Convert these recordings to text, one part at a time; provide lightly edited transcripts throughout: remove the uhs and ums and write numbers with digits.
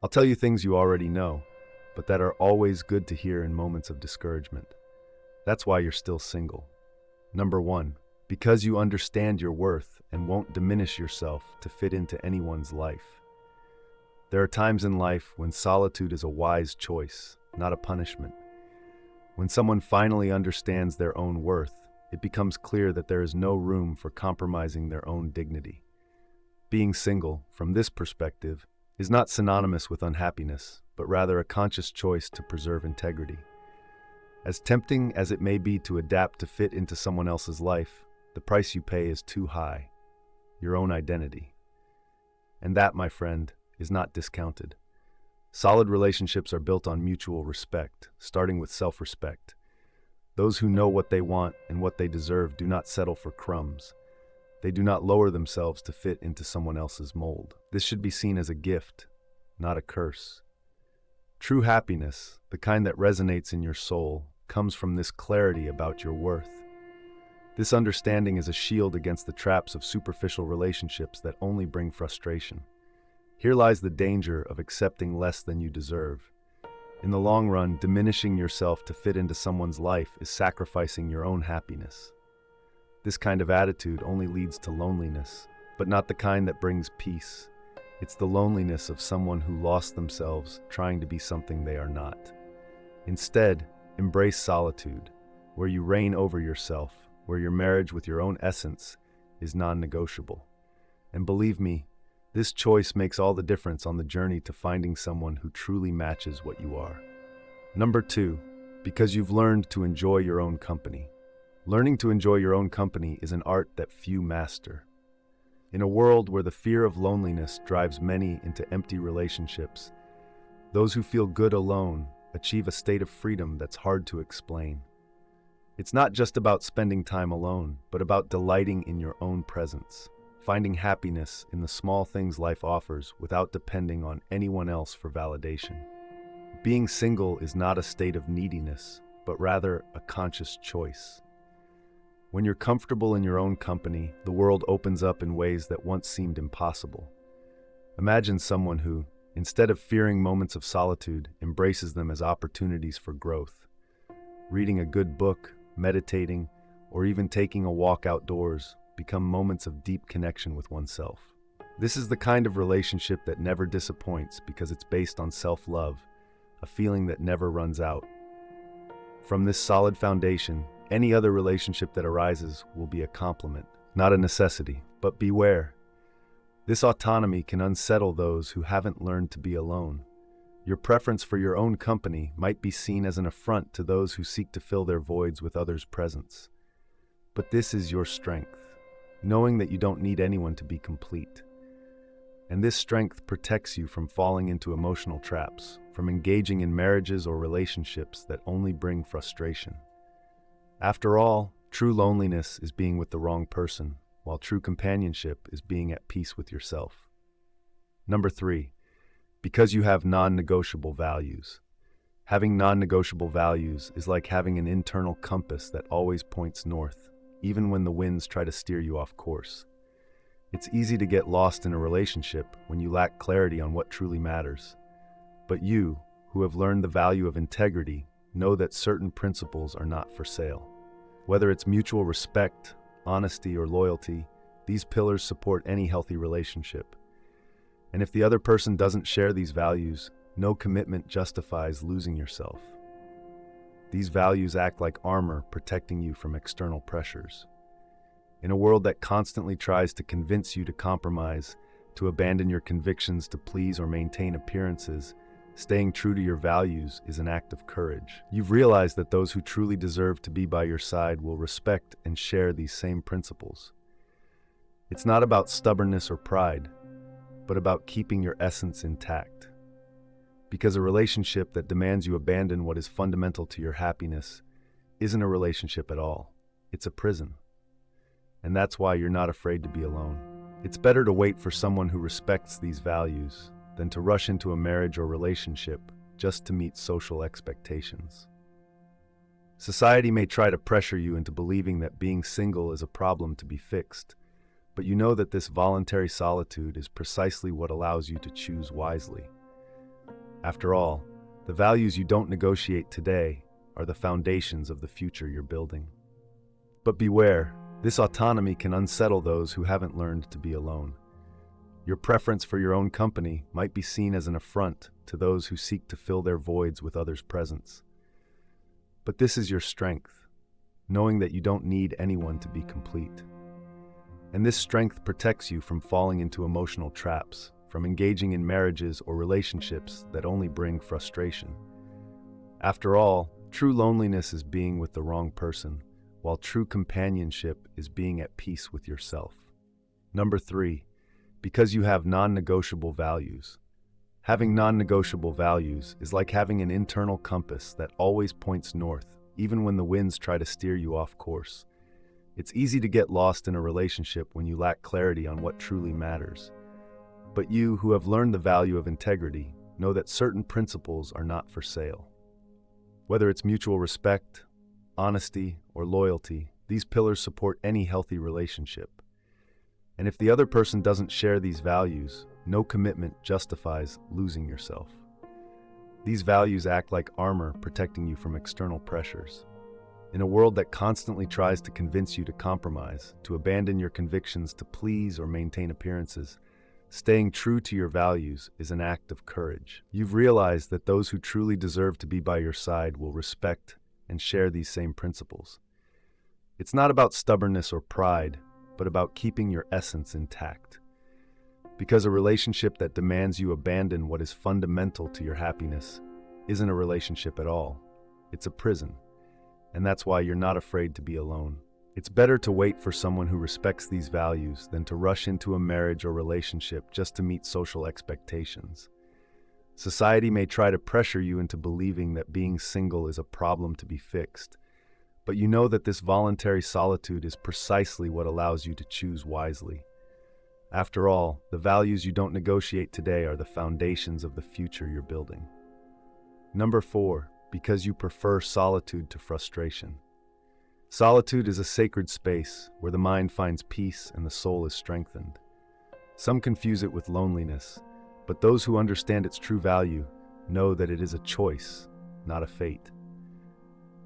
I'll tell you things you already know, but that are always good to hear in moments of discouragement. That's why you're still single. Number one, because you understand your worth and won't diminish yourself to fit into anyone's life. There are times in life when solitude is a wise choice, not a punishment. When someone finally understands their own worth, it becomes clear that there is no room for compromising their own dignity. Being single, from this perspective, is not synonymous with unhappiness, but rather a conscious choice to preserve integrity. As tempting as it may be to adapt to fit into someone else's life, the price you pay is too high: your own identity. And that, my friend, is not discounted. Solid relationships are built on mutual respect, starting with self-respect. Those who know what they want and what they deserve do not settle for crumbs. They do not lower themselves to fit into someone else's mold. This should be seen as a gift, not a curse. True happiness, the kind that resonates in your soul, comes from this clarity about your worth. This understanding is a shield against the traps of superficial relationships that only bring frustration. Here lies the danger of accepting less than you deserve. In the long run, diminishing yourself to fit into someone's life is sacrificing your own happiness. This kind of attitude only leads to loneliness, but not the kind that brings peace. It's the loneliness of someone who lost themselves trying to be something they are not. Instead, embrace solitude, where you reign over yourself, where your marriage with your own essence is non-negotiable. And believe me, this choice makes all the difference on the journey to finding someone who truly matches what you are. Number two, because you've learned to enjoy your own company. Learning to enjoy your own company is an art that few master. In a world where the fear of loneliness drives many into empty relationships, those who feel good alone achieve a state of freedom that's hard to explain. It's not just about spending time alone, but about delighting in your own presence, finding happiness in the small things life offers without depending on anyone else for validation. Being single is not a state of neediness, but rather a conscious choice. When you're comfortable in your own company, the world opens up in ways that once seemed impossible. Imagine someone who, instead of fearing moments of solitude, embraces them as opportunities for growth. Reading a good book, meditating, or even taking a walk outdoors become moments of deep connection with oneself. This is the kind of relationship that never disappoints because it's based on self-love, a feeling that never runs out. From this solid foundation, any other relationship that arises will be a complement, not a necessity. But beware. This autonomy can unsettle those who haven't learned to be alone. Your preference for your own company might be seen as an affront to those who seek to fill their voids with others' presence. But this is your strength, knowing that you don't need anyone to be complete. And this strength protects you from falling into emotional traps, from engaging in marriages or relationships that only bring frustration. After all, true loneliness is being with the wrong person, while true companionship is being at peace with yourself. Number three, because you have non-negotiable values. Having non-negotiable values is like having an internal compass that always points north, even when the winds try to steer you off course. It's easy to get lost in a relationship when you lack clarity on what truly matters. But you, who have learned the value of integrity, know that certain principles are not for sale. Whether it's mutual respect, honesty, or loyalty, these pillars support any healthy relationship. And if the other person doesn't share these values, no commitment justifies losing yourself. These values act like armor protecting you from external pressures. In a world that constantly tries to convince you to compromise, to abandon your convictions to please or maintain appearances, staying true to your values is an act of courage. You've realized that those who truly deserve to be by your side will respect and share these same principles. It's not about stubbornness or pride, but about keeping your essence intact. Because a relationship that demands you abandon what is fundamental to your happiness isn't a relationship at all. It's a prison. And that's why you're not afraid to be alone. It's better to wait for someone who respects these values than to rush into a marriage or relationship just to meet social expectations. Society may try to pressure you into believing that being single is a problem to be fixed, but you know that this voluntary solitude is precisely what allows you to choose wisely. After all, the values you don't negotiate today are the foundations of the future you're building. But beware, this autonomy can unsettle those who haven't learned to be alone. Your preference for your own company might be seen as an affront to those who seek to fill their voids with others' presence. But this is your strength, knowing that you don't need anyone to be complete. And this strength protects you from falling into emotional traps, from engaging in marriages or relationships that only bring frustration. After all, true loneliness is being with the wrong person, while true companionship is being at peace with yourself. Number 3, because you have non-negotiable values. Having non-negotiable values is like having an internal compass that always points north, even when the winds try to steer you off course. It's easy to get lost in a relationship when you lack clarity on what truly matters. But you, who have learned the value of integrity, know that certain principles are not for sale. Whether it's mutual respect, honesty, or loyalty, these pillars support any healthy relationship. And if the other person doesn't share these values, no commitment justifies losing yourself. These values act like armor protecting you from external pressures. In a world that constantly tries to convince you to compromise, to abandon your convictions to please or maintain appearances, staying true to your values is an act of courage. You've realized that those who truly deserve to be by your side will respect and share these same principles. It's not about stubbornness or pride, but about keeping your essence intact. Because a relationship that demands you abandon what is fundamental to your happiness isn't a relationship at all. It's a prison. And that's why you're not afraid to be alone. It's better to wait for someone who respects these values than to rush into a marriage or relationship just to meet social expectations. Society may try to pressure you into believing that being single is a problem to be fixed, but you know that this voluntary solitude is precisely what allows you to choose wisely. After all, the values you don't negotiate today are the foundations of the future you're building. Number 4, because you prefer solitude to frustration. Solitude is a sacred space where the mind finds peace and the soul is strengthened. Some confuse it with loneliness, but those who understand its true value know that it is a choice, not a fate.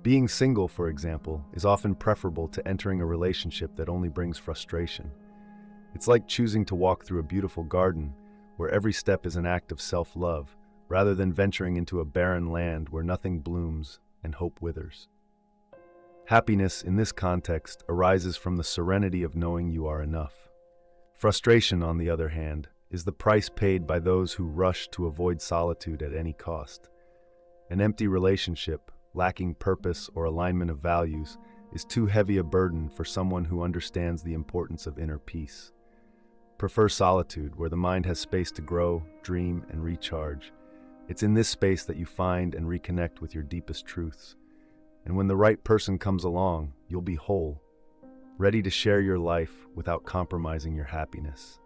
Being single, for example, is often preferable to entering a relationship that only brings frustration. It's like choosing to walk through a beautiful garden where every step is an act of self-love, rather than venturing into a barren land where nothing blooms and hope withers. Happiness, in this context, arises from the serenity of knowing you are enough. Frustration, on the other hand, is the price paid by those who rush to avoid solitude at any cost. An empty relationship, lacking purpose or alignment of values, is too heavy a burden for someone who understands the importance of inner peace. Prefer solitude, where the mind has space to grow, dream, and recharge. It's in this space that you find and reconnect with your deepest truths. And when the right person comes along, you'll be whole, ready to share your life without compromising your happiness.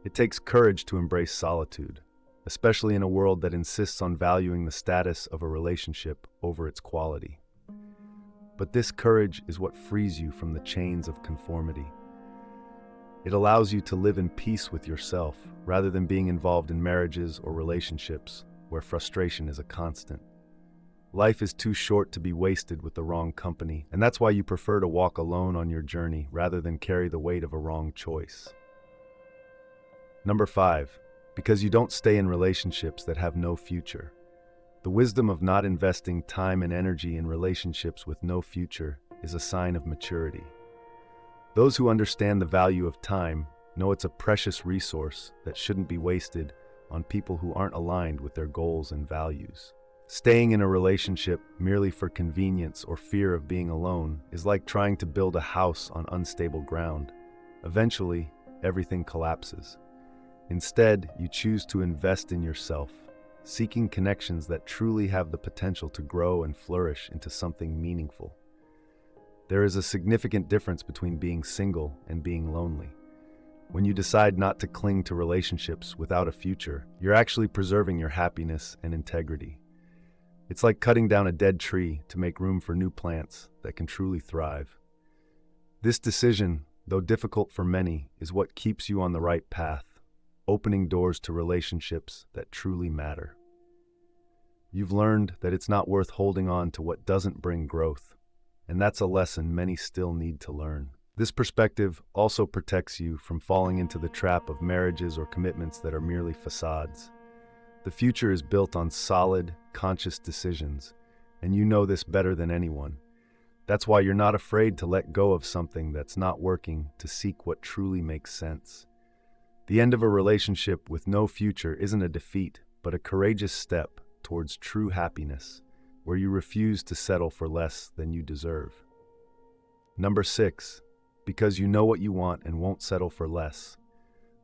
It takes courage to embrace solitude, especially in a world that insists on valuing the status of a relationship over its quality. But this courage is what frees you from the chains of conformity. It allows you to live in peace with yourself, rather than being involved in marriages or relationships where frustration is a constant. Life is too short to be wasted with the wrong company, and that's why you prefer to walk alone on your journey rather than carry the weight of a wrong choice. Number 5, because you don't stay in relationships that have no future. The wisdom of not investing time and energy in relationships with no future is a sign of maturity. Those who understand the value of time know it's a precious resource that shouldn't be wasted on people who aren't aligned with their goals and values. Staying in a relationship merely for convenience or fear of being alone is like trying to build a house on unstable ground. Eventually, everything collapses. Instead, you choose to invest in yourself, seeking connections that truly have the potential to grow and flourish into something meaningful. There is a significant difference between being single and being lonely. When you decide not to cling to relationships without a future, you're actually preserving your happiness and integrity. It's like cutting down a dead tree to make room for new plants that can truly thrive. This decision, though difficult for many, is what keeps you on the right path, opening doors to relationships that truly matter. You've learned that it's not worth holding on to what doesn't bring growth, and that's a lesson many still need to learn. This perspective also protects you from falling into the trap of marriages or commitments that are merely facades. The future is built on solid, conscious decisions, and you know this better than anyone. That's why you're not afraid to let go of something that's not working to seek what truly makes sense. The end of a relationship with no future isn't a defeat, but a courageous step towards true happiness, where you refuse to settle for less than you deserve. Number 6, because you know what you want and won't settle for less.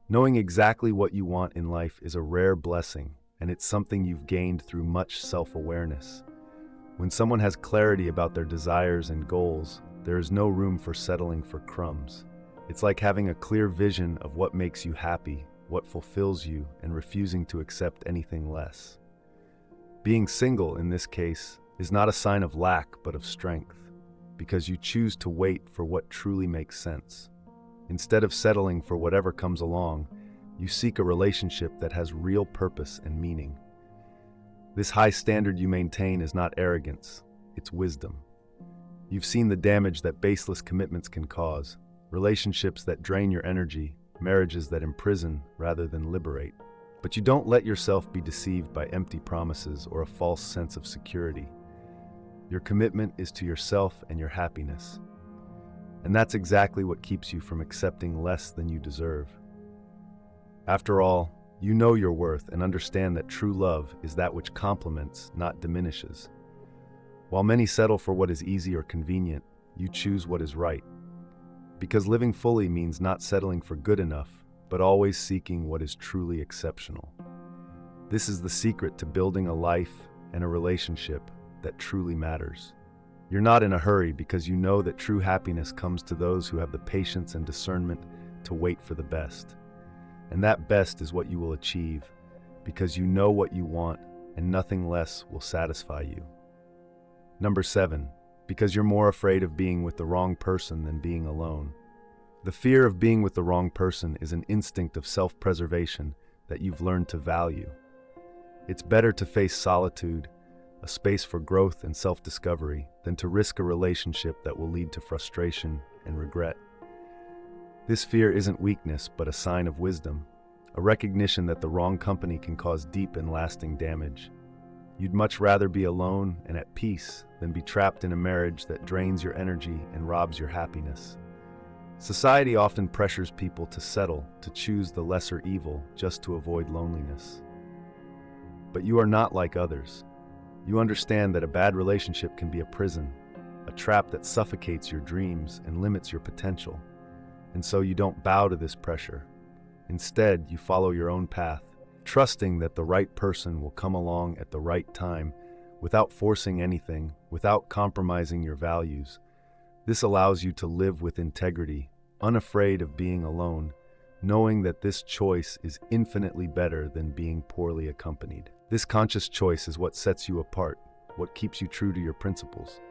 Knowing exactly what you want in life is a rare blessing, and it's something you've gained through much self-awareness. When someone has clarity about their desires and goals, there is no room for settling for crumbs. It's like having a clear vision of what makes you happy, what fulfills you, and refusing to accept anything less. Being single, in this case, is not a sign of lack but of strength, because you choose to wait for what truly makes sense. Instead of settling for whatever comes along, you seek a relationship that has real purpose and meaning. This high standard you maintain is not arrogance, it's wisdom. You've seen the damage that baseless commitments can cause, relationships that drain your energy, marriages that imprison rather than liberate. But you don't let yourself be deceived by empty promises or a false sense of security. Your commitment is to yourself and your happiness. And that's exactly what keeps you from accepting less than you deserve. After all, you know your worth and understand that true love is that which complements, not diminishes. While many settle for what is easy or convenient, you choose what is right. Because living fully means not settling for good enough, but always seeking what is truly exceptional. This is the secret to building a life and a relationship that truly matters. You're not in a hurry because you know that true happiness comes to those who have the patience and discernment to wait for the best. And that best is what you will achieve, because you know what you want and nothing less will satisfy you. Number 7, because you're more afraid of being with the wrong person than being alone. The fear of being with the wrong person is an instinct of self-preservation that you've learned to value. It's better to face solitude, a space for growth and self-discovery, than to risk a relationship that will lead to frustration and regret. This fear isn't weakness, but a sign of wisdom, a recognition that the wrong company can cause deep and lasting damage. You'd much rather be alone and at peace than be trapped in a marriage that drains your energy and robs your happiness. Society often pressures people to settle, to choose the lesser evil just to avoid loneliness. But you are not like others. You understand that a bad relationship can be a prison, a trap that suffocates your dreams and limits your potential. And so you don't bow to this pressure. Instead, you follow your own path, trusting that the right person will come along at the right time, without forcing anything, without compromising your values. This allows you to live with integrity, unafraid of being alone, knowing that this choice is infinitely better than being poorly accompanied. This conscious choice is what sets you apart, what keeps you true to your principles.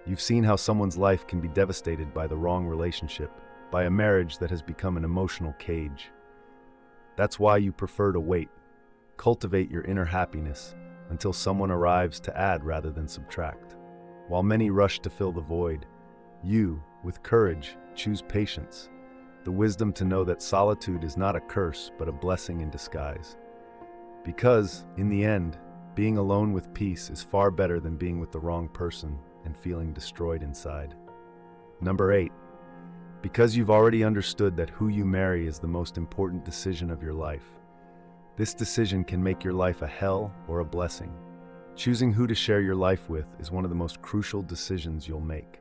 You've seen how someone's life can be devastated by the wrong relationship, by a marriage that has become an emotional cage. That's why you prefer to wait, cultivate your inner happiness until someone arrives to add rather than subtract. While many rush to fill the void, you, with courage, choose patience, the wisdom to know that solitude is not a curse but a blessing in disguise. Because, in the end, being alone with peace is far better than being with the wrong person and feeling destroyed inside. Number 8. Because you've already understood that who you marry is the most important decision of your life. This decision can make your life a hell or a blessing. Choosing who to share your life with is one of the most crucial decisions you'll make.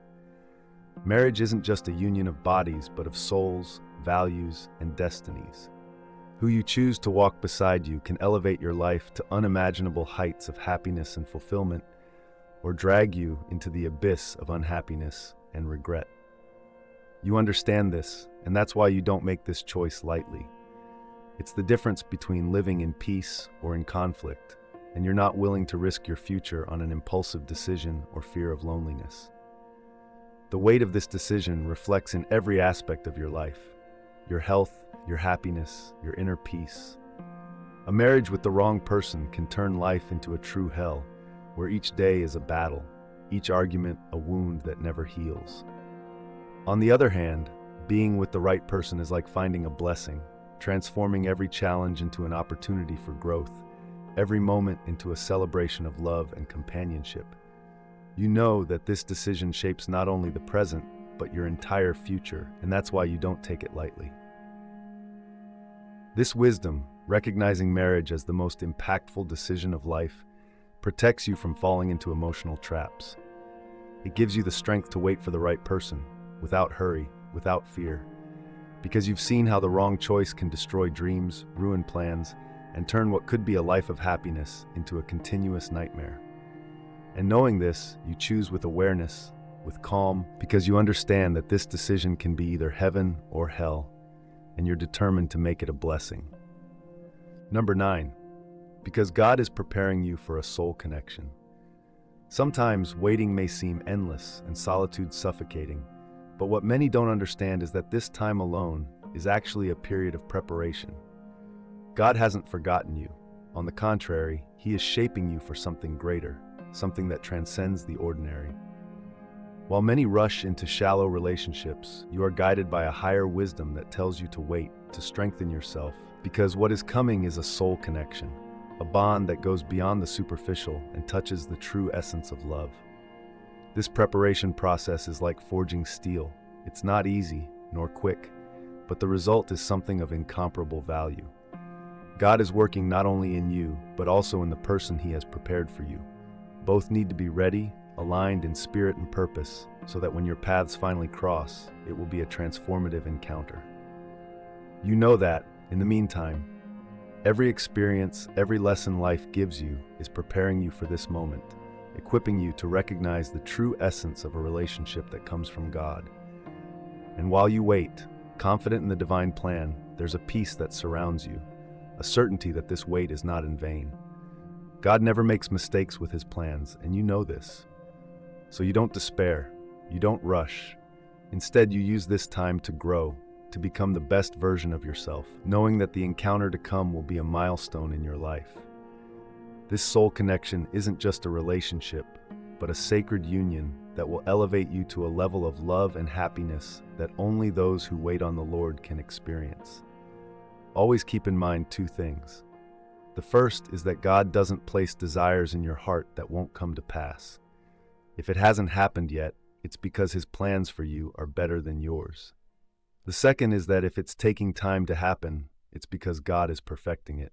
Marriage isn't just a union of bodies, but of souls, values, and destinies. Who you choose to walk beside you can elevate your life to unimaginable heights of happiness and fulfillment, or drag you into the abyss of unhappiness and regret. You understand this, and that's why you don't make this choice lightly. It's the difference between living in peace or in conflict, and you're not willing to risk your future on an impulsive decision or fear of loneliness. The weight of this decision reflects in every aspect of your life: your health, your happiness, your inner peace. A marriage with the wrong person can turn life into a true hell, where each day is a battle, each argument a wound that never heals. On the other hand, being with the right person is like finding a blessing, transforming every challenge into an opportunity for growth, every moment into a celebration of love and companionship. You know that this decision shapes not only the present, but your entire future, and that's why you don't take it lightly. This wisdom, recognizing marriage as the most impactful decision of life, protects you from falling into emotional traps. It gives you the strength to wait for the right person, without hurry, without fear, because you've seen how the wrong choice can destroy dreams, ruin plans, and turn what could be a life of happiness into a continuous nightmare. And knowing this, you choose with awareness, with calm, because you understand that this decision can be either heaven or hell, and you're determined to make it a blessing. Number 9, because God is preparing you for a soul connection. Sometimes waiting may seem endless and solitude suffocating, but what many don't understand is that this time alone is actually a period of preparation. God hasn't forgotten you. On the contrary, He is shaping you for something greater, something that transcends the ordinary. While many rush into shallow relationships, you are guided by a higher wisdom that tells you to wait, to strengthen yourself, because what is coming is a soul connection, a bond that goes beyond the superficial and touches the true essence of love. This preparation process is like forging steel. It's not easy, nor quick, but the result is something of incomparable value. God is working not only in you, but also in the person He has prepared for you. Both need to be ready, aligned in spirit and purpose, so that when your paths finally cross, it will be a transformative encounter. You know that, in the meantime, every experience, every lesson life gives you is preparing you for this moment, equipping you to recognize the true essence of a relationship that comes from God. And while you wait, confident in the divine plan, there's a peace that surrounds you, a certainty that this wait is not in vain. God never makes mistakes with His plans, and you know this. So you don't despair, you don't rush. Instead, you use this time to grow, to become the best version of yourself, knowing that the encounter to come will be a milestone in your life. This soul connection isn't just a relationship, but a sacred union that will elevate you to a level of love and happiness that only those who wait on the Lord can experience. Always keep in mind 2 things. The first is that God doesn't place desires in your heart that won't come to pass. If it hasn't happened yet, it's because His plans for you are better than yours. The second is that if it's taking time to happen, it's because God is perfecting it.